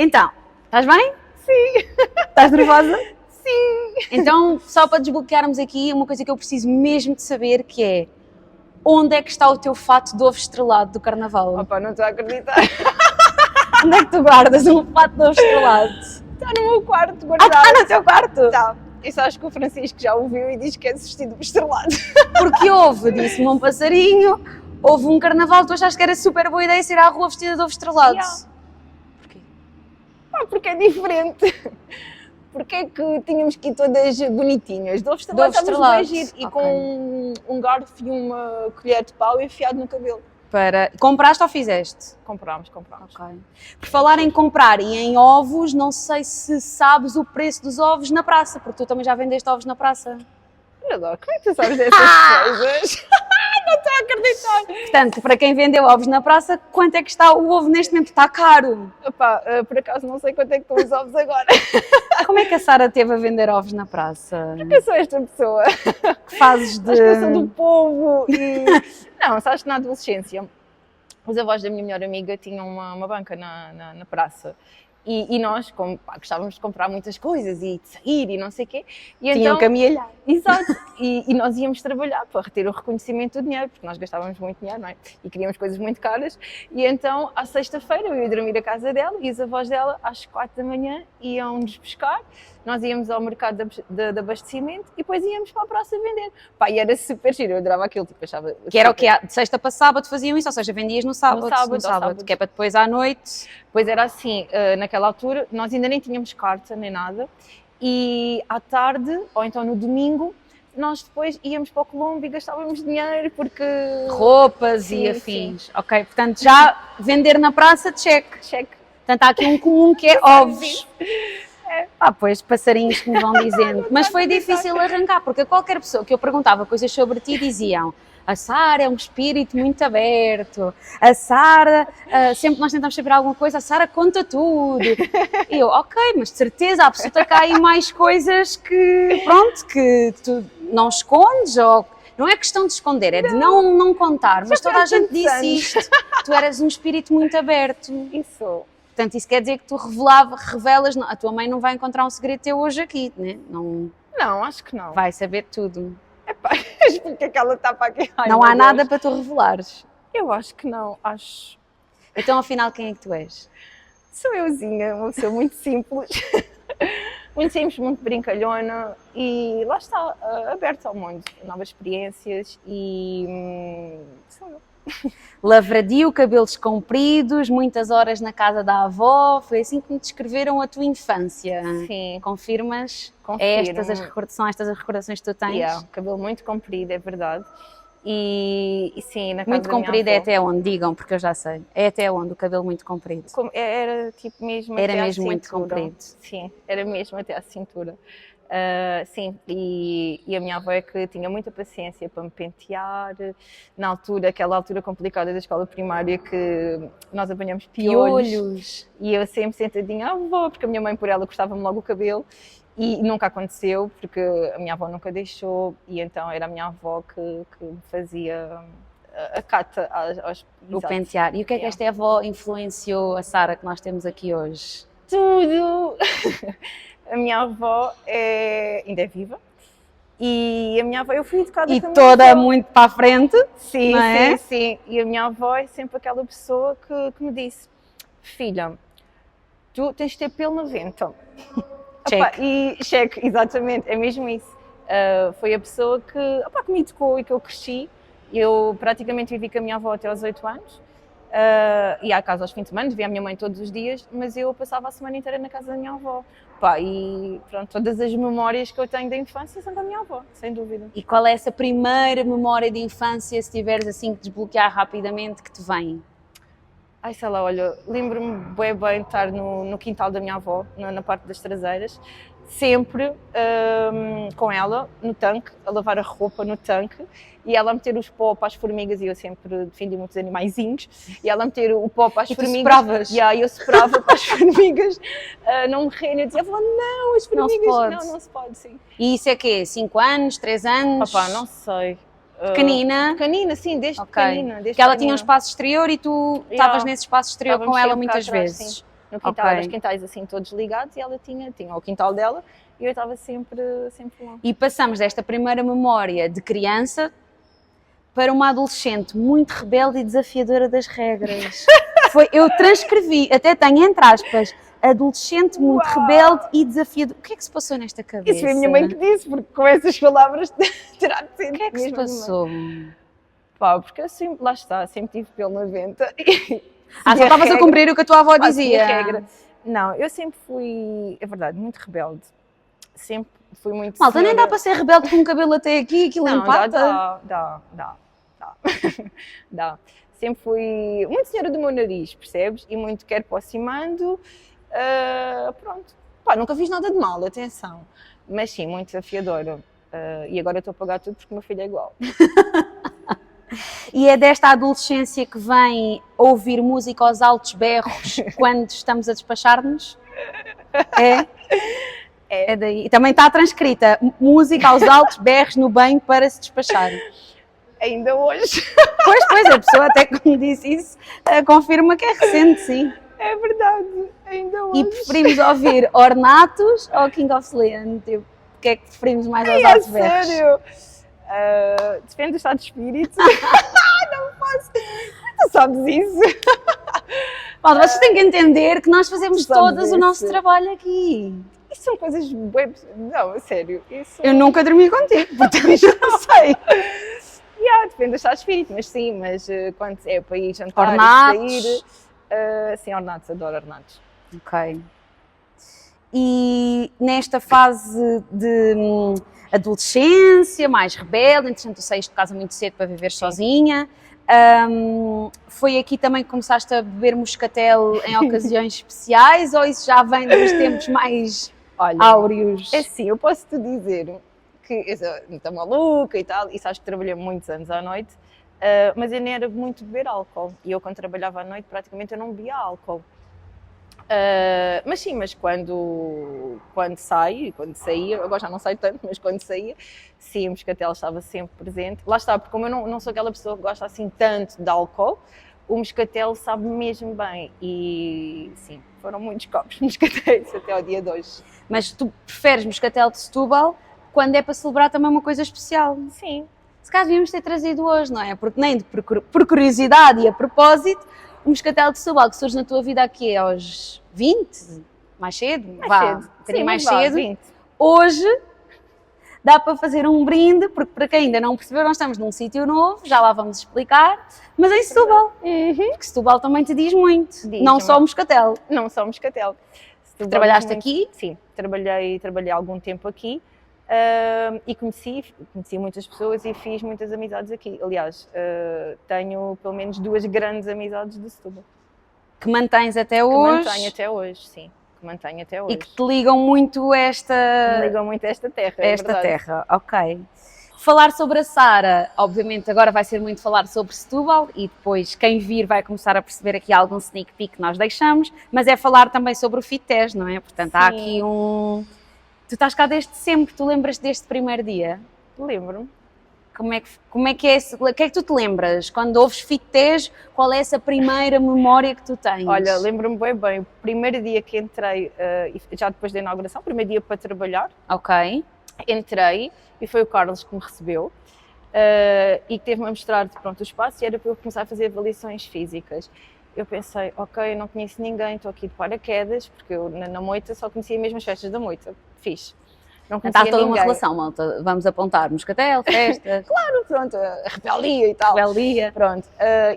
Então, estás bem? Sim. Estás nervosa? Sim. Então, só para desbloquearmos aqui, uma coisa que eu preciso mesmo de saber, que é onde é que está o teu fato de ovo estrelado do carnaval? Opa, não estou a acreditar. Onde é que tu guardas um fato de ovo estrelado? Está no meu quarto guardado. Está no teu quarto? Está. Isso acho que o Francisco já ouviu e diz que é vestido estrelado. Porque houve, disse-me um passarinho, houve um carnaval, tu achaste que era super boa ideia sair à rua vestida de ovo estrelado. Yeah. Porquê? Porque é diferente. Porque é que tínhamos que ir todas bonitinhas? De ovo estrelado estávamos bem giro. E com um garfo e uma colher de pau enfiado no cabelo. Compraste ou fizeste? Comprámos. Ok. Por falar em comprar e em ovos, não sei se sabes o preço dos ovos na praça, porque tu também já vendeste ovos na praça. Olha lá, como é que tu sabes dessas coisas? Não estou a acreditar. Portanto, para quem vendeu ovos na praça, quanto é que está o ovo neste momento? Está caro. Epá, por acaso não sei quanto é que estão os ovos agora. Como é que a Sara teve a vender ovos na praça? Porque eu sou esta pessoa. Que fazes de... Acho que eu sou do povo e... Não, sabes que na adolescência os avós da minha melhor amiga tinham uma banca na praça. E nós gostávamos de comprar muitas coisas e de sair e não sei o quê. E tinham que amealhar. Exato. E nós íamos trabalhar para reter o reconhecimento do dinheiro, porque nós gastávamos muito dinheiro, não é? E queríamos coisas muito caras. E então, à sexta-feira, eu ia dormir à casa dela e os avós dela, às 4 da manhã, iam-nos buscar. Nós íamos ao mercado de abastecimento e depois íamos para a praça vender. Pá, e era super giro, eu adorava aquilo, tipo, achava... Que era o que de sexta para sábado faziam isso, ou seja, vendias no sábado. No sábado. Que é para depois à noite... Pois era assim, naquela altura, nós ainda nem tínhamos carta nem nada, e à tarde, ou então no domingo, nós depois íamos para o Colombo e gastávamos dinheiro porque... Roupas sim, e afins. Sim. Ok, portanto já vender na praça, check. Portanto há aqui um comum que é ovos. Pois, passarinhos que me vão dizendo. Mas foi difícil arrancar, porque a qualquer pessoa que eu perguntava coisas sobre ti diziam: a Sara é um espírito muito aberto, a Sara, sempre que nós tentamos saber alguma coisa, a Sara conta tudo. E eu, ok, mas de certeza absoluta que há aí mais coisas que, pronto, que tu não escondes, ou não é questão de esconder, é de não contar, mas toda a gente disse isto, tu eras um espírito muito aberto. Isso. Portanto, isso quer dizer que tu revelas, a tua mãe não vai encontrar um segredo teu hoje aqui, né? Não, acho que não. Vai saber tudo. Epá, porque é que ela está para aqui? Ai, não há nada para tu revelares. Eu acho que não, acho. Então, afinal, quem é que tu és? Sou euzinha, uma pessoa muito simples, muito brincalhona e lá está, aberta ao mundo, novas experiências e sou eu. Lavradio, cabelos compridos, muitas horas na casa da avó, foi assim que me descreveram a tua infância. Sim. Confirmas? Confirmo. São estas as recordações que tu tens? Yeah, cabelo muito comprido, é verdade. E sim, na casa muito da minha comprido avó. é até onde? Digam, porque eu já sei. É até onde o cabelo muito comprido? Era tipo mesmo era até mesmo à muito cintura. comprido? Sim, era mesmo até à cintura. Sim, e a minha avó é que tinha muita paciência para me pentear, na altura, aquela altura complicada da escola primária que nós apanhamos piolhos. E eu sempre sentadinha, avó, porque a minha mãe por ela cortava-me logo o cabelo e nunca aconteceu, porque a minha avó nunca deixou e então era a minha avó que me fazia a cata aos... O pentear. E o que é que esta avó influenciou a Sara que nós temos aqui hoje? Tudo! A minha avó ainda é viva e a minha avó, eu fui educada e também. E toda muito para a frente. Sim, não é? sim. E a minha avó é sempre aquela pessoa que me disse: filha, tu tens de ter pelo na venta. Check. E check, exatamente, é mesmo isso. Foi a pessoa que me educou e que eu cresci. Eu praticamente vivi com a minha avó até aos 8 anos. Ia à casa aos fins de semana, via a minha mãe todos os dias, mas eu passava a semana inteira na casa da minha avó. E pronto, todas as memórias que eu tenho da infância são da minha avó, sem dúvida. E qual é essa primeira memória de infância, se tiveres assim que desbloquear rapidamente, que te vem? Ai, sei lá, olha, lembro-me bem de estar no quintal da minha avó, na parte das traseiras, sempre com ela, no tanque, a lavar a roupa no tanque, e ela a meter os pó para as formigas, e eu sempre defendi muitos animaizinhos, e ela a meter o pó para as formigas. Sopravas? E eu soprava para as formigas não morrerem. Eu dizia, não, as formigas, não se pode, sim. E isso é quê? 5 anos, 3 anos? Não sei. Pequenina? Pequenina, sim, desde pequenina. Porque ela tinha um espaço exterior e tu estavas nesse espaço exterior com ela muitas vezes. Sim. no quintal, Ok. os quintais assim todos ligados, e ela tinha o quintal dela, e eu estava sempre lá. E passamos desta primeira memória de criança para uma adolescente muito rebelde e desafiadora das regras. Eu transcrevi, até tenho entre aspas, adolescente muito rebelde e desafiadora. O que é que se passou nesta cabeça? Isso foi a minha mãe que disse, porque com essas palavras terá de ser. O que é que se mesmo a minha mãe. passou? Pá, porque eu sempre, lá está, sempre tive pelo 90. Só estavas a cumprir o que a tua avó dizia. Regra. Não, eu sempre fui, é verdade, muito rebelde. Sempre fui muito Malta, nem dá senhora. para ser rebelde com o cabelo até aqui, aquilo Não, empata. dá. Sempre fui muito senhora do meu nariz, percebes? E muito quero aproximando. Pronto. Pá, nunca fiz nada de mal, atenção. Mas sim, muito desafiadora. E agora estou a pagar tudo porque o meu filho é igual. E é desta adolescência que vem ouvir música aos altos berros quando estamos a despachar-nos? É? É daí. E também está transcrita, música aos altos berros no banho para se despachar. Ainda hoje. Pois, a pessoa até que me disse isso, confirma que é recente, sim. É verdade, ainda hoje. E preferimos ouvir Ornatos ou King of Leon? Tipo, o que é que preferimos mais aos altos berros? Sério? Depende do estado de espírito. Não posso. Tu sabes isso. Malta, vocês têm que entender que nós fazemos Tu sabes todas o nosso isso. trabalho aqui. Isso são coisas bem... Não, a sério. Isso... Eu nunca dormi contigo, portanto não sei. Depende do estado de espírito, mas sim, quando é para ir jantar Ornatos. e sair... sim, ornatos, adoro ornatos. Ok. E nesta fase de adolescência, mais rebelde, entretanto tu saíste de casa muito cedo para viver sozinha, foi aqui também que começaste a beber moscatel em ocasiões especiais, ou isso já vem dos tempos mais áureos? É assim, eu posso-te dizer que eu sou muito maluca e tal, e sabes que trabalhei muitos anos à noite, mas eu nem era muito beber álcool, e eu quando trabalhava à noite praticamente eu não bebia álcool. Mas sim, mas quando saía, agora já não saio tanto, mas quando saía, sim, o moscatel estava sempre presente. Lá está, porque como eu não sou aquela pessoa que gosta assim tanto de álcool, o moscatel sabe mesmo bem. E sim, foram muitos copos de moscatéis até ao dia de hoje. Mas tu preferes moscatel de Setúbal quando é para celebrar também uma coisa especial? Sim. Se calhar devíamos ter trazido hoje, não é? Porque nem por curiosidade e a propósito, o moscatel de Setúbal que surge na tua vida aqui aos 20? Mais cedo? Mais cedo. 20. Hoje dá para fazer um brinde, porque para quem ainda não percebeu, nós estamos num sítio novo, já lá vamos explicar, mas em Setúbal. Porque Setúbal também te diz muito, não só o moscatel. Não só o moscatel. Trabalhaste aqui? Sim, trabalhei algum tempo aqui. E conheci muitas pessoas e fiz muitas amizades aqui. Aliás, tenho pelo menos 2 grandes amizades de Setúbal. Que mantens até hoje? Que mantenho até hoje, sim. Que mantenho até hoje. E que te ligam muito esta... Me ligam muito a esta terra, Esta verdade. terra, ok. Falar sobre a Sara, obviamente agora vai ser muito falar sobre Setúbal e depois quem vir vai começar a perceber aqui algum sneak peek que nós deixamos, mas é falar também sobre o FITES, não é? Portanto, há aqui um... Tu estás cá desde sempre, tu lembras deste primeiro dia? Lembro-me. Como é que é esse, o que é que tu te lembras? Quando ouves FITES, qual é essa primeira memória que tu tens? Olha, lembro-me bem, o primeiro dia que entrei, já depois da inauguração, o primeiro dia para trabalhar, Ok. entrei e foi o Carlos que me recebeu e que teve-me a mostrar pronto, o espaço e era para eu começar a fazer avaliações físicas. Eu pensei, ok, eu não conheço ninguém, estou aqui de paraquedas, porque eu na Moita só conhecia mesmo as festas da Moita, fiz. Não conhecia Está toda ninguém. uma relação, malta. Vamos apontar moscatel, festas, Claro, pronto, a rebeldia e tal. rebeldia. Pronto,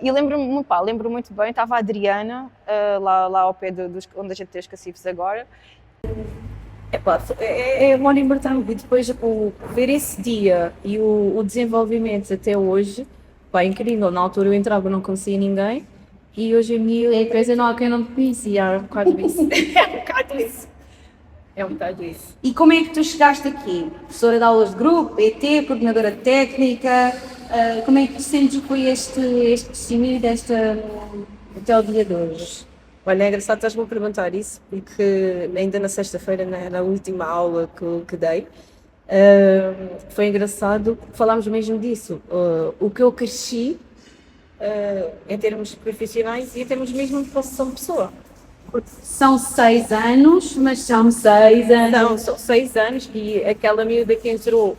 e lembro muito bem, estava a Adriana, lá ao pé onde a gente tem os cacifes agora. É uma libertação e depois ver esse dia e o desenvolvimento até hoje, pá, é incrível. Na altura eu entrava não conhecia ninguém e hoje em dia a empresa não há quem não te conhecia, é um bocado isso. É um bocado isso. E como é que tu chegaste aqui? Professora de aulas de grupo, PT, coordenadora técnica, como é que tu sentes que foi este crescimento até o dia de hoje? Olha, é engraçado estás-me a perguntar isso, porque ainda na sexta-feira, na última aula que dei, foi engraçado, falámos mesmo disso, o que eu cresci em termos profissionais e em termos mesmo de construção de pessoa. São 6 anos, mas são 6 anos. Não, são 6 anos e aquela miúda que entrou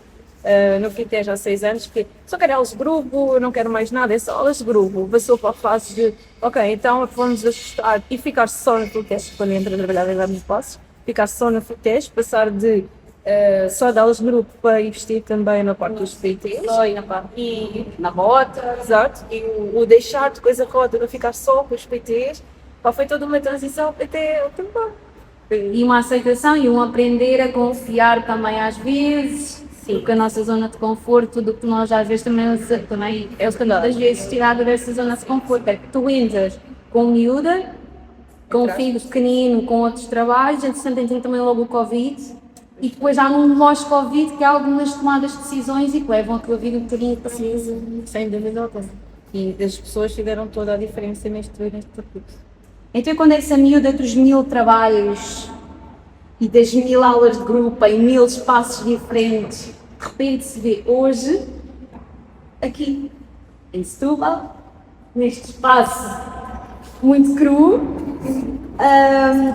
no FITES há 6 anos que só quero aulas de grupo, não quero mais nada, é só aulas de grupo. Passou para a fase de, ok, então vamos ajustar e ficar só no FITES quando entra a trabalhar em grandes passos, ficar só no FITES, passar de só de aulas de grupo para investir também na parte dos PTs e na rota, exato, e o deixar de coisa rota para ficar só com os PTs, pá, foi toda uma transição até o tempo. E uma aceitação e um aprender a confiar também às vezes, porque a nossa zona de conforto, do que nós às vezes também é o standard das vezes tirado dessa zona de conforto, é que tu entras com miúda, com filhos pequeninos, com outros trabalhos, entretanto tem também logo o Covid, e depois há um pós-Covid que há algumas tomadas de decisões e que levam a tua vida um bocadinho para cima. Sem dúvida alguma. E as pessoas fizeram toda a diferença neste percurso. Então, quando essa miúda dos 1000 trabalhos e das 1000 aulas de grupo em 1000 espaços diferentes, de repente se vê hoje, aqui, em Setúbal, neste espaço muito cru,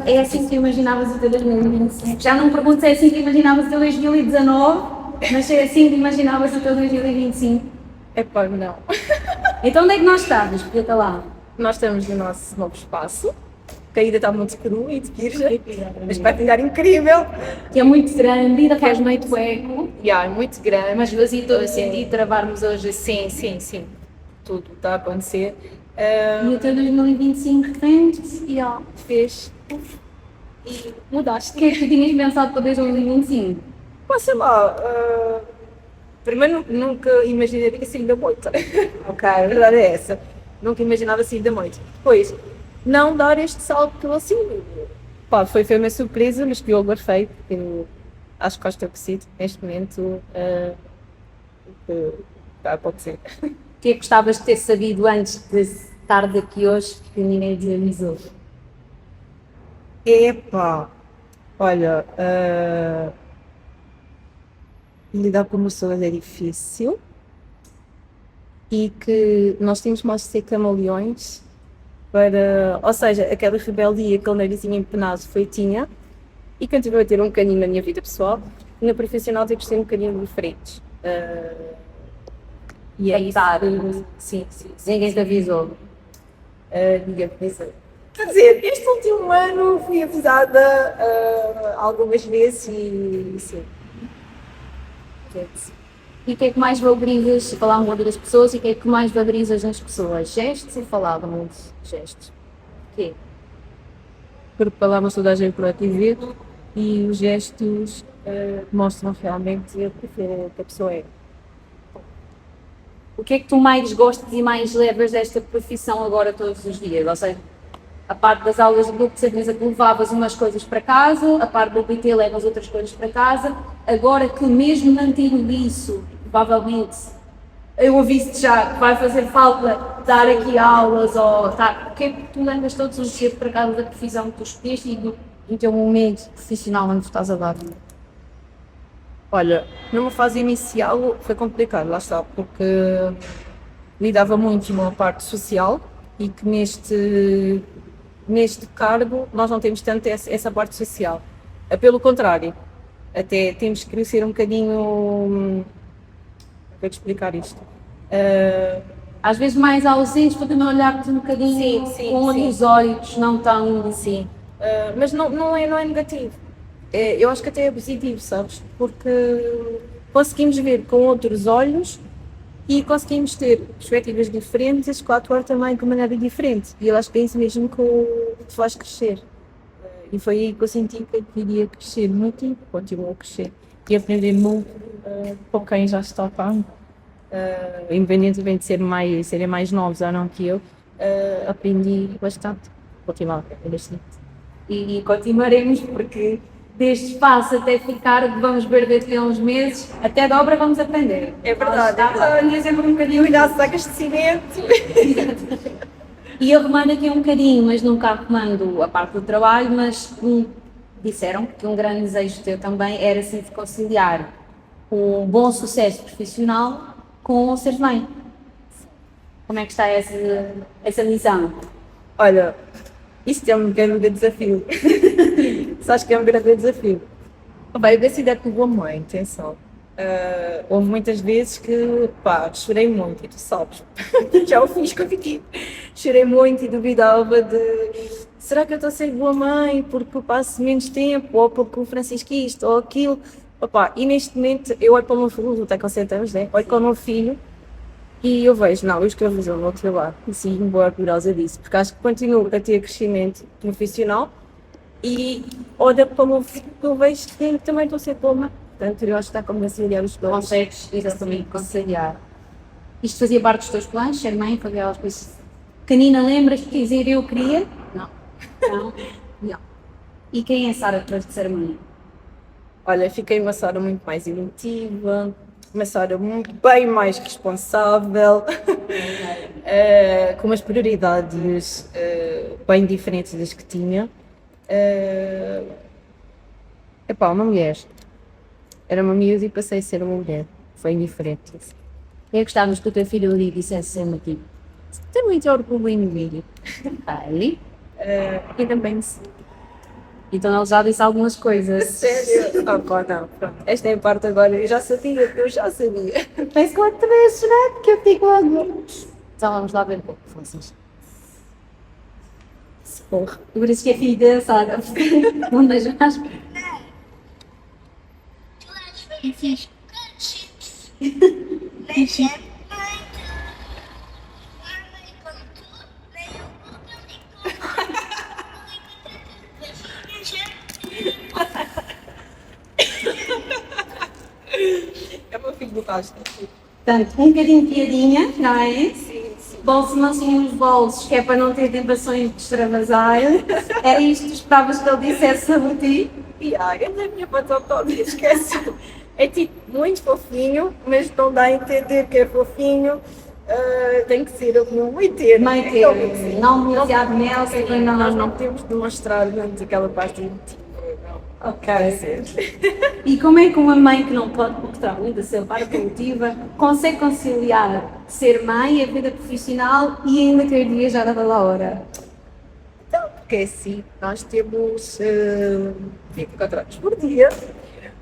é assim que imaginavas o teu 2025. Já não pergunto se é assim que imaginavas o teu 2019, mas se é assim que imaginavas o teu 2025. É pá, não. Então, onde é que nós estamos? Porque está lá. Nós estamos no nosso novo espaço, que ainda está muito cru e de virgem, mas vai ficar incrível. Que é muito grande, ainda faz meio de eco. É muito grande. Mas vazio todo sentido trabalharmos hoje assim. Sim. Tudo está a acontecer. E o teu 2025 frente e ó, Fez e mudaste. o que é que tu tinhas pensado para 2025? Pá, sei lá, primeiro nunca imaginaria assim da moita. Ok, a verdade é essa. Nunca imaginava assim da moita. Depois, não dar este salto assim. Pá, foi uma surpresa, mas que eu agorei, porque acho que gosto do neste momento. Pode ser. O que é que gostavas de ter sabido antes de estar daqui hoje que ninguém te avisou? Epá, olha, lidar com pessoas é difícil e que nós temos mais de ser camaleões para, ou seja, aquela rebeldia, aquele narizinho empenado foi tinha e continuo a ter um bocadinho na minha vida pessoal e na profissional ter que ser um bocadinho diferentes. E é isso. Sim. Ninguém te avisou. Ninguém me avisou. Quer dizer, este último ano fui avisada algumas vezes e sim. E o que é que mais valorizas, falar uma das pessoas, e o que é que mais valorizas nas pessoas? Gestos ou palavras? Gestos. O quê? Porque palavras toda a gente pode ver e os gestos mostram realmente o que a pessoa é. O que é que tu mais gostas e mais levas desta profissão agora todos os dias? Ou seja, a parte das aulas de grupo, certeza que levavas umas coisas para casa, a parte do PT levas outras coisas para casa, agora que mesmo mantendo isso, provavelmente, eu ouvi-te já que vai fazer falta dar aqui aulas, ou o que é que tu levas todos os dias para casa da profissão que tu escolheste e do teu momento profissional onde estás a dar? Olha, numa fase inicial foi complicado, lá está, porque lidava muito com a parte social e que neste cargo nós não temos tanto essa parte social. Pelo contrário, até temos que crescer um bocadinho. Para te explicar isto. Às vezes mais ausentes para também olhar-te um bocadinho com outros olhos, não tão. Sim, mas não é negativo. Eu acho que até é positivo, sabes? Porque conseguimos ver com outros olhos e conseguimos ter perspectivas diferentes com a atuar também de maneira diferente. E eu acho que é isso mesmo que te faz crescer. E foi aí que eu senti que eu queria crescer muito e continuo a crescer. E aprender muito com quem já está cá. Independentemente de serem mais novos ou não que eu, aprendi bastante. Continuo a aprender bastante. E continuaremos porque deste espaço até ficar, vamos ver daqui a uns meses, até dobra vamos aprender. É verdade, é sempre um bocadinho cuidado, sacas de cimento. E arrumando aqui um bocadinho, mas nunca arrumando a parte do trabalho, mas disseram que um grande desejo teu também era sempre conciliar um bom sucesso profissional com ser mãe. Como é que está essa missão? Olha, Isto é um grande desafio. Sabes que é um grande desafio. Bem, eu decidi com boa mãe, atenção. Houve muitas vezes que, pá, chorei muito, e tu sabes, já o fiz com a Vicky. Chorei muito e duvidava de, será que eu estou a ser boa mãe porque eu passo menos tempo, ou porque o Francisco isto, ou aquilo. Opa, e neste momento eu olho para o meu filho, até com 7 anos, né? Olho para o meu filho e eu vejo, não, eu escrevo fazer o meu trabalho, e sim, boa orgulhosa disso, porque acho que continuo a ter crescimento profissional e olho para o meu filho que eu vejo que também estou a ser boa mãe. Portanto, eu acho que está como conciliar os dois. Consegues exatamente conciliar. Isto fazia parte dos teus planos, ser mãe, fazer aquelas coisas. Canina, lembras de dizer eu queria? Não. Não? Não. E quem é Sara depois de ser mãe? Olha, fiquei uma Sara muito mais emotiva, uma Sara bem mais responsável, com umas prioridades bem diferentes das que tinha. Epá, uma mulher. Era uma miúda e passei a ser uma mulher. Foi indiferente. Eu gostávamos que o teu filho lhe dissesse sempre aqui. Tenho muito orgulho em mim. Ai. E também sim. Então ele já disse algumas coisas. Sério? Ah, pá, não. Pronto. Esta é a parte agora. Eu já sabia. Mas quanto vezes, né? Que eu digo algo. Então vamos lá ver um pouco, Francisco. Porra. Por isso que é filho da Sara. Não deixa mais. É o meu filho do Costa. Portanto, um bocadinho de piadinha, não é? Sim, sim. Bolso mansinho nos bolsos, que é para não ter tentações de extravasar. Era isto que esperavas que ele dissesse sobre ti? E ai, ele é a minha patota, esquece. É tipo muito fofinho, mas não dá a entender que é fofinho. Tem que ser meio termo. Meio termo, não demasiado mel, sem Nós não podemos demonstrar muito aquela parte emotiva. Ok. E como é que uma mãe que não pode mostrar muito a sua parte produtiva consegue conciliar ser mãe, a vida profissional e ainda querer viajar a toda hora? Então, porque é assim, nós temos 24 horas por dia,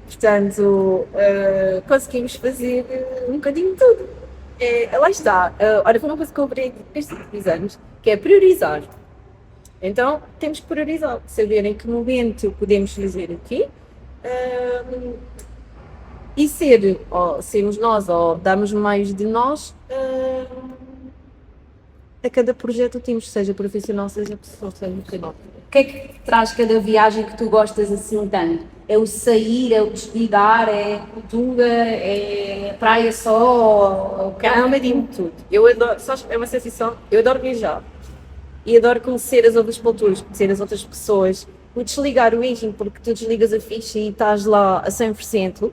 portanto, conseguimos fazer um bocadinho de tudo. Lá está, olha, foi uma coisa que eu aprendi nestes últimos anos, que é priorizar. Então, temos que priorizar, saber em que momento podemos fazer aqui e sermos nós, ou darmos mais de nós a cada projeto que temos, seja profissional, seja pessoal, seja profissional. O que é que te traz cada viagem que tu gostas assim tanto? É o sair, é o desligar, é a cultura, é a praia só? É um bocadinho de tudo. Eu adoro, é uma sensação, eu adoro viajar. E adoro conhecer as outras culturas, conhecer as outras pessoas, o desligar o engine, porque tu desligas a ficha e estás lá a 100%,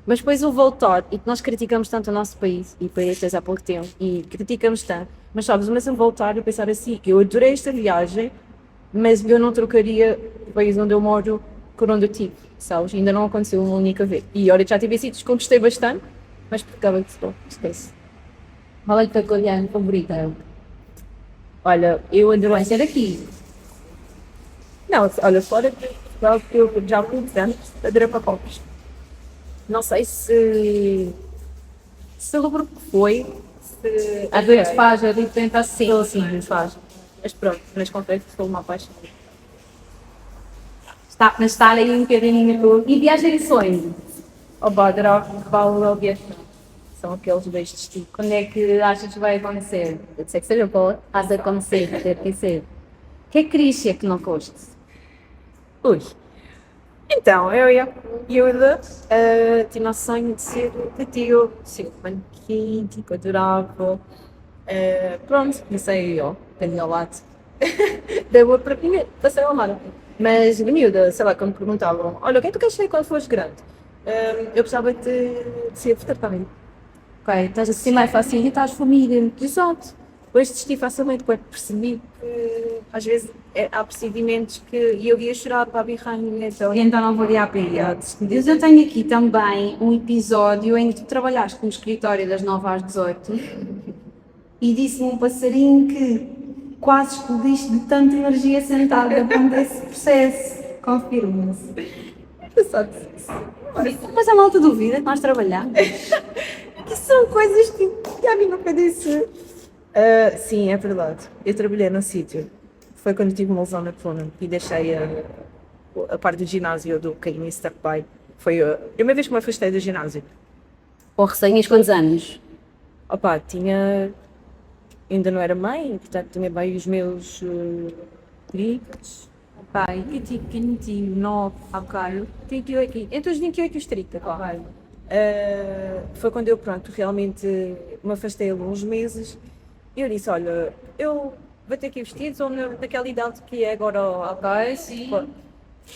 mas depois o voltar, e que nós criticamos tanto o nosso país, e países há pouco tempo, e criticamos tanto, mas sabes, mas eu voltar e pensar assim, eu adorei esta viagem, mas eu não trocaria o país onde eu moro por onde eu tive, sabes? Ainda não aconteceu uma única vez. E olha, já tive sítios que eu gostei bastante, mas porque acaba de esquece. Qual é a tua colher favorita? Olha, eu adorei Ser aqui. Não, olha, fora de Portugal, que eu já há muitos anos adorei Papocos. Não sei se lembro que foi, se... Às vezes faz a diferença assim. Sim, faz. Mas pronto, mas confesso que sou uma apaixonada. Mas está aí um bocadinho. E viagem de sonho? O Badr, Paulo e Vietnã. São aqueles dois destinos. Quando é que achas que vai acontecer? Eu sei que seja boa. Há de acontecer, ter que ser. O que é que querias ser que não foste? Ui. Então, eu e a Yuda tinha o sonho de ser tio, ser manequim, tipo, adorava. Pronto, comecei, ó, tenho ao lado. Deu para mim, passei a amar. Mas, de miúda, sei lá, quando me perguntavam, olha, o que é que tu queres ser quando fores grande? Eu precisava de ser veterinária. Ok, estás assim mais fácil e estás família. Exato. Depois desisti facilmente, porque percebi que às vezes há procedimentos que eu ia chorar para a birranha, então... Então não valia a pena. Eu tenho aqui também um episódio em que tu trabalhaste no escritório das 9 às 18 e disse-me um passarinho que quase explodiste de tanta energia sentada durante esse processo. Confirma-se. Mas a malta duvida que nós trabalhamos. Que são coisas que a mim nunca disse. Sim, é verdade. Eu trabalhei num sítio. Foi quando tive uma lesão na coluna e deixei a parte do ginásio do caí em stand-by. Foi a primeira vez que me afastei do ginásio. Ou recém, quantos anos? Opa, tinha. Ainda não era mãe, portanto tinha bem os meus. Pai, que tipo, 29, ok. 28, entre os 28 e os 30, claro. Foi quando eu, pronto, realmente me afastei alguns meses e eu disse, olha, eu vou ter que investir, sou naquela idade que é agora, ok, Sim.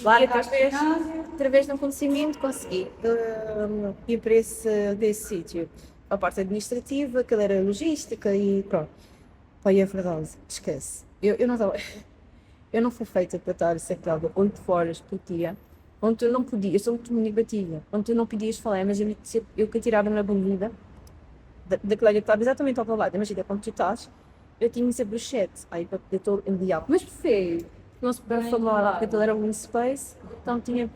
Lá E através de um conhecimento consegui ir para desse sítio. A parte administrativa, que era logística e pronto. Pai, é verdade, esquece. Eu não estava... Eu não fui feita para estar sentada 8 horas por dia, onde tu não podias, eu sou muito negativa, onde tu não podias falar, mas eu que tirava na bebida da colega que estava exatamente ao teu lado, imagina, quando tu estás, eu tinha sempre o chat, aí para poder todo enviar. Mas perfeito, não se pode falar, porque aquilo era um space, então tinha,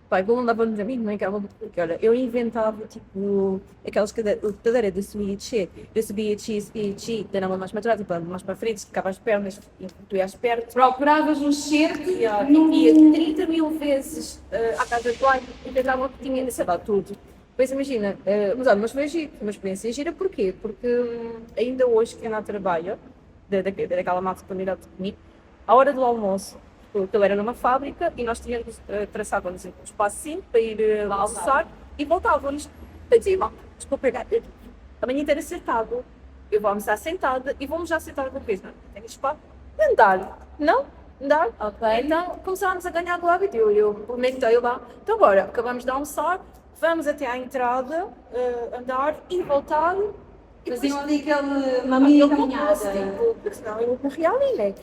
pai, eu andava-nos a mim, não é? Porque olha, eu inventava tipo aquelas cadeiras de subir e descer, eu subia e descia, dava mais para trás, mais para frente, ficava as pernas e tu ias perto. procuravas um cerco E ia 30 mil vezes à casa de banho e tentava que tinha, sei lá, tudo. Pois imagina, mas olha, mas foi giro, uma experiência gira, porquê? Porque ainda hoje que eu não trabalho, daquela massa de comunidade de comigo, à hora do almoço, porque eu era numa fábrica e nós tínhamos traçávamos um espacinho para ir lá almoçar e voltávamos. Eu dizia, bom, desculpa pegar, a manhã inteira sentado, eu vou almoçar sentada e vamos já sentar com o peso, não tenho espaço, andar, não? Andar, ok. Então começámos a ganhar do hábito, eu comentei lá, então agora, acabamos de almoçar, vamos até à entrada, andar e voltar. faziam ali aquele maminho caminhada. Porque senão eu morria ali, né?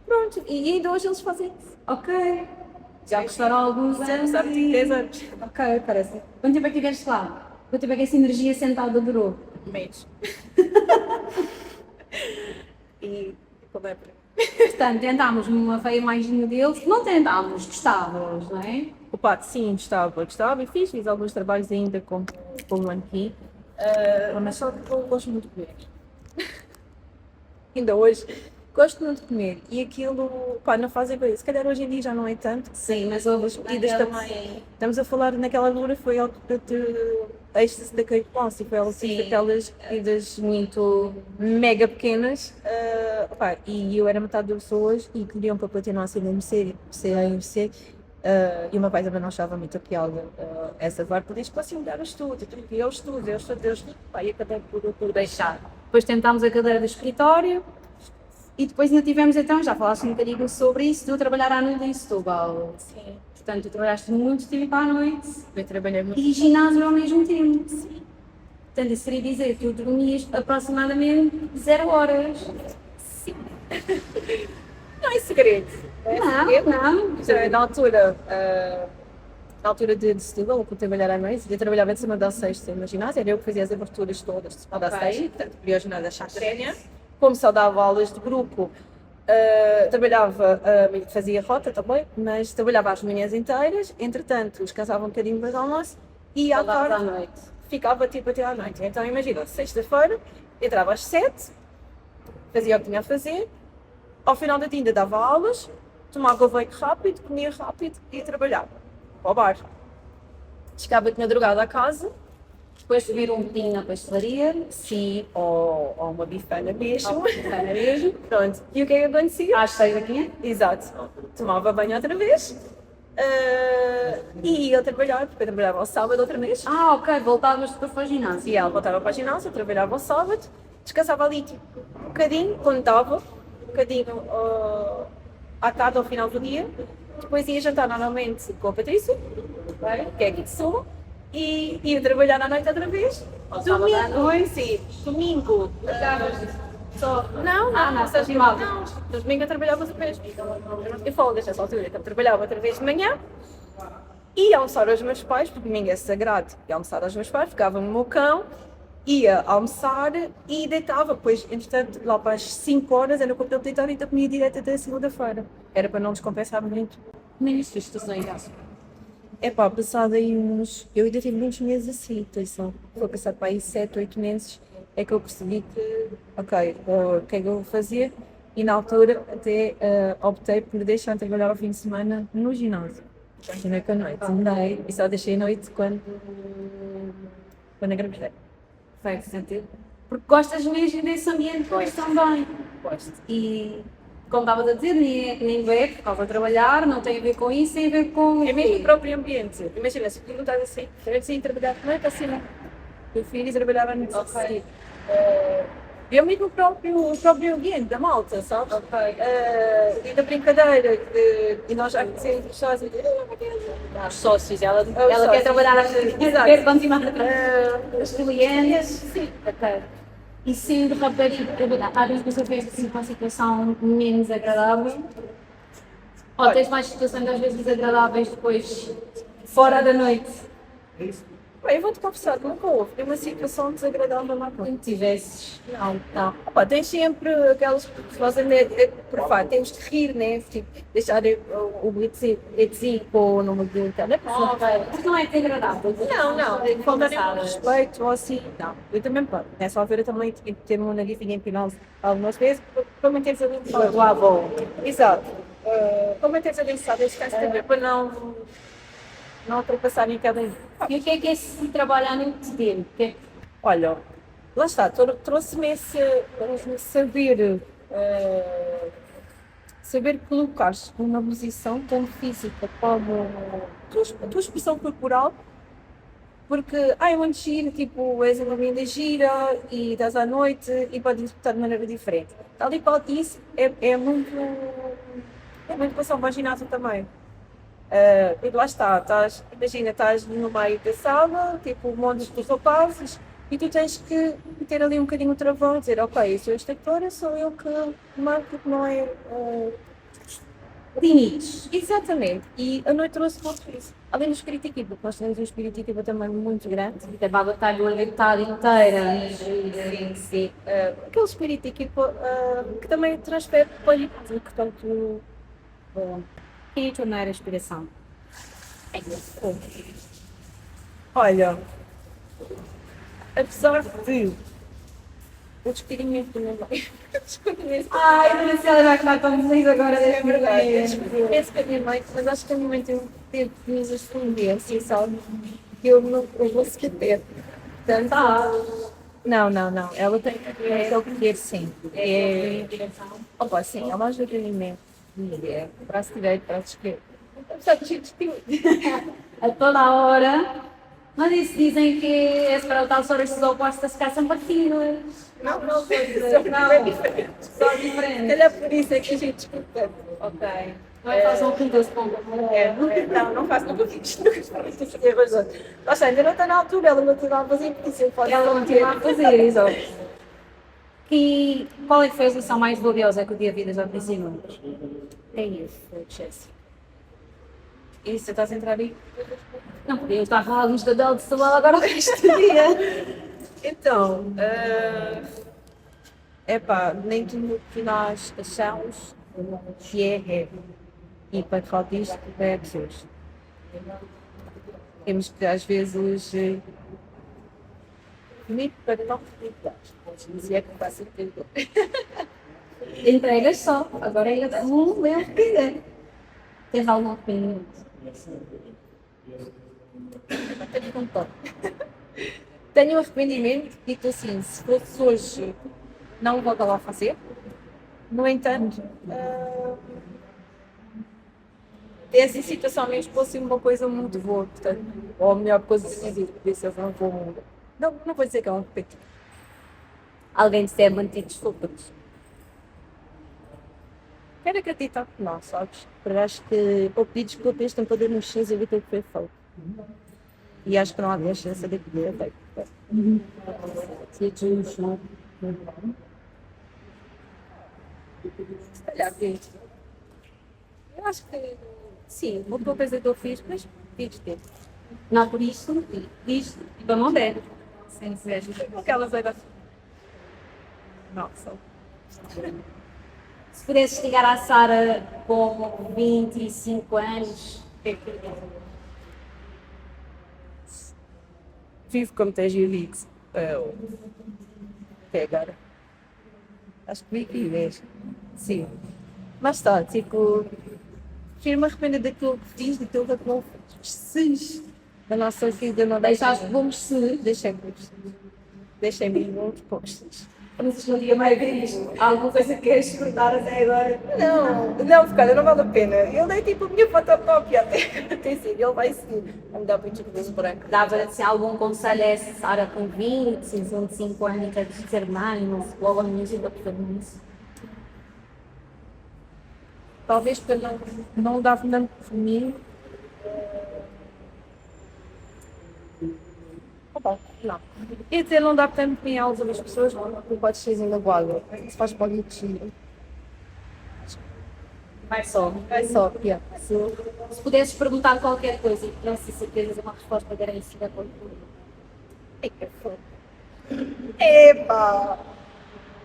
Pronto, e ainda hoje eles fazem isso. Ok. Já gostaram alguns anos? Sabe, tipo 10 anos. Ok, parece. Quanto tempo é que estiveste lá? Quanto tempo é que essa energia sentada durou? Mês. E como é para Portanto, tentámos uma feia imagem deles. Não tentámos, gostávamos, não é? o pato, sim, gostava e fiz alguns trabalhos ainda como manequim, mas só que eu gosto muito de comer. Ainda hoje gosto muito de comer e aquilo, pá, não fazem bem. Se calhar hoje em dia já não é tanto. Sim, mas houve As medidas também. Estamos a falar naquela altura, foi algo de êxtase da Kate Moss e foi algo assim, aquelas medidas muito mega pequenas. Pá, e eu era metade das pessoas e queriam para continuar a ser MC, e o meu pai também não achava muito a piada essa parte, porque disse, assim, mudar o estudo, eu estudo, pá, e acabei por deixar. Depois tentámos a cadeira do escritório e depois ainda tivemos então, já falaste um bocadinho sobre isso, de eu trabalhar à noite em Setúbal. Sim, Portanto, tu trabalhaste muito tempo à noite eu trabalhei muito. e ginásio ao mesmo tempo. Sim. Portanto, isso seria dizer que tu dormias aproximadamente 0 horas. Sim. Não é segredo. Não. Já, na altura de Setúbal, eu trabalhar à noite, eu trabalhava de semana às sexta no ginásio, era eu que fazia as aberturas todas de semana às sexta, portanto, queria o ginásio achar séria. Como só dava aulas de grupo, trabalhava, fazia rota também, mas trabalhava as manhãs inteiras, entretanto, descansava um bocadinho para o almoço e à tarde à noite. ficava tipo até à noite. Então imagina, sexta-feira, entrava às 7, fazia o que tinha a fazer, ao final da dia dava aulas, tomava o banho rápido, comia rápido e trabalhava ao bar. Chegava de madrugada à casa, Depois subir um bocadinho na pastelaria. sim, ou uma bifana mesmo. Era mesmo. Pronto. E o que é que acontecia? Às 6 aqui. Exato. Tomava banho outra vez e ia trabalhar, porque eu trabalhava ao sábado outra vez. Ah, ok. Voltavas depois para o ginásio. E ela voltava para a ginásio, eu trabalhava ao sábado, descansava ali tipo, um bocadinho, quando dava, um bocadinho à tarde, ao final do dia. Depois ia jantar normalmente com a Patrícia, que é aqui de Sul, e ia trabalhar à noite outra vez. Domingo, sim, domingo. Só, não, seja mal. Não, domingo eu trabalhava outra vez. Eu falo desta altura, então trabalhava outra vez de manhã, ia almoçar aos meus pais, porque domingo é sagrado, ia almoçar aos meus pais, ficava no meu cão, ia almoçar e deitava. Depois, entretanto, lá para as 5 horas era o computador deitar e então comia direto até a segunda-feira. Era para não descompensar muito. Nem isso, estação em casa. É pá, passado aí uns. Eu ainda tive muitos meses assim, atenção. Foi passado para aí 7, 8 meses é que eu percebi que, ok, o que é que eu vou fazer? E na altura até optei por deixar de trabalhar ao fim de semana no ginásio. Continuei com a noite, andei e só deixei a noite quando engravidei. Faz sentido. Porque gostas mesmo desse ambiente depois também. Gosto. E, como estava a dizer, nem ver, estava a trabalhar, não tem a ver com isso, tem a ver com. É mesmo o próprio ambiente. Imagina, se perguntas assim, se trabalhar de noite, assim, não. Eu fiz trabalhava no Ok. é mesmo o próprio ambiente da malta, sabe? E da brincadeira, e nós já conhecemos os sócios. Os sócios, ela sócios. quer trabalhar, Exato. quer continuar a trabalhar. Os clientes. Sim. Ok. E sendo rapariga, há vezes você fez assim uma situação menos agradável? Ou tens mais situações às vezes desagradáveis depois, fora da noite? Bem, eu vou-te confessar, nunca houve uma situação desagradável lá Quando tivesses. Não. Opa, tens sempre aquelas pessoas, por fato, temos de rir, né? Tipo, deixar o bilhetezinho com o número do telefone. Mas não é desagradável. Não, faltarem com respeito ou assim, não. Eu também, pá, nessa altura também tive que ter uma narizinha empinada algumas vezes, para manter-se ali O avô. Exato. Para manter-se ali nesse caso também, para não ultrapassarem cada um. E o que é se trabalhar no tempo? Olha, lá está, trouxe-me esse saber, saber colocar-se numa posição tanto física como a tua expressão corporal, porque é muito giro, tipo, és uma menina gira e estás à noite e podes interpretar de maneira diferente. Tal e qual disse, é muito passar para o ginásio também. E lá está, imagina, estás no meio da sala, tipo, um monte de rapazes, e tu tens que ter ali um bocadinho o travão, dizer, ok, eu sou instrutora, sou eu que marco, que não é. Limites. Exatamente, e a noite trouxe muito isso. Além do espírito de equipa, porque nós temos um espírito de equipa também muito grande. Até para botar a noite inteira. Sim. Aquele espírito de equipa que também transfere para o portanto. Quem é que tornar a inspiração? Olha, apesar de o despedimento do meu mãe. Ai, não sei se ela vai ficar tão feliz agora desse verdade. Penso que a minha mãe, mas acho que a minha mãe tem um tempo de nos responder, assim, sabe? Que eu não vou sequer ter. Portanto, não. Ela tem aquele poder, sim. Opa, sim, ela ajuda em mim. Braço direito, braço esquerdo. Apesar de a toda a hora. Mas isso dizem que é para o tal só estes opostos ficar sempre aquilo. Não, Só diferente. Calhar por isso é que a gente discuta. Ok. Não faz um pinto com Não faço nunca fiz. Ou seja, ainda não está na altura, ela não está a fazer isso. ela continua a fazer, exato. E qual é que foi a lição mais valiosa que o dia vida já te ensinou? É isso, Jéssica. E você está a entrar aí? Não, porque eu estava a luz da Del de Salão agora o resto do dia. Então, nem tudo que nós achamos que é. E para falar disto, é pessoas. Temos que, às vezes, comigo para não acreditar. Se é que faço entender. Entregas só, agora ainda dá um leão que quiser. Tens alguma opinião? Tenho um arrependimento e estou assim, se fosse hoje, não vou lá fazer. No entanto, essa situação mesmo fosse uma coisa muito boa, portanto, ou a melhor coisa de dizer, se eu não vou. Não vou dizer que é um arrependimento. Alguém te deve manter desculpas. Quero acreditar que não, sabes? Porque acho que para pedir desculpas tem poder nos X e ver o que foi feito. E acho que não há a chance de poder até. Se calhar, eu acho que sim, uma coisa que eu fiz, mas fiz tempo. Não por isso, diz para não der. sem inveja. Aquelas era. Nossa. Se pudesses ligar à Sara com 25 anos, o que é que querias? Vivo como tens e Leaks. Até agora. Acho que vi aqui 10. Sim. Mas está, tipo. Prefiro-me arrepender daquilo que fiz, daquilo que não fiz. Da nossa vida não Deixaste deixaste. bons se. Deixei-me. Deixei-me uns poucos. Mas não dia mais gris. Há alguma coisa que queres cortar até agora? Não, cara, não vale a pena. Ele é tipo a minha fotocópia até sim, ele vai seguir. Vai me dar muitos cabelos brancos. Dava assim, algum conselho a essa Sara com 20, 25 anos, que quer ser mãe, não se logo a minha vida por nisso? Talvez porque não dava tanto por mim. Não. E dizer não dá tanto por mim às outras pessoas, não pode ser magoada. Se faz política. Vai só. Vai só, yeah. Se pudesses perguntar qualquer coisa e não se certeza uma resposta garantida por tudo. Epa!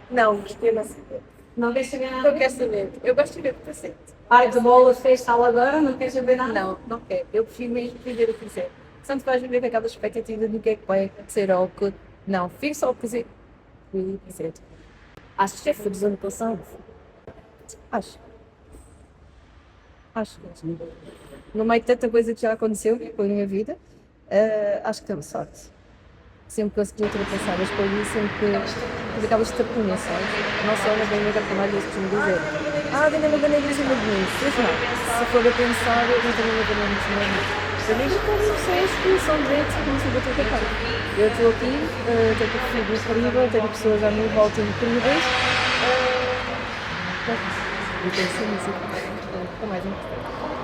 Não, gostei não saber. Não queres saber nada? Não quero saber. Eu gosto de ver o presente. Ai, de bolas, fez tal agora, não queres saber nada? Não quero. Eu prefiro mesmo viver o presente. Portanto, vais viver com aquela expectativa do que é que vai acontecer ou que. Não, fico só o presente. O presente. Achas que foi desoneração? Acho. Acho que sim. No meio de tanta coisa que já aconteceu com a minha vida, acho que tenho sorte. Sempre consegui ultrapassar as coisas, sempre fiz aquelas tapinhas, sabes? Não só na banheira, como às vezes costumo dizer. Ganhei uma banheira em cima de mim. Pois não. Se for a pensar, eu não tenho uma banheira em cima de mim. Eu digo que as pessoas que são doentes e que não se bater com a cara. Eu estou aqui, tenho um filho incrível, tenho pessoas à minha volta incríveis. E penso nisso. É mais importante.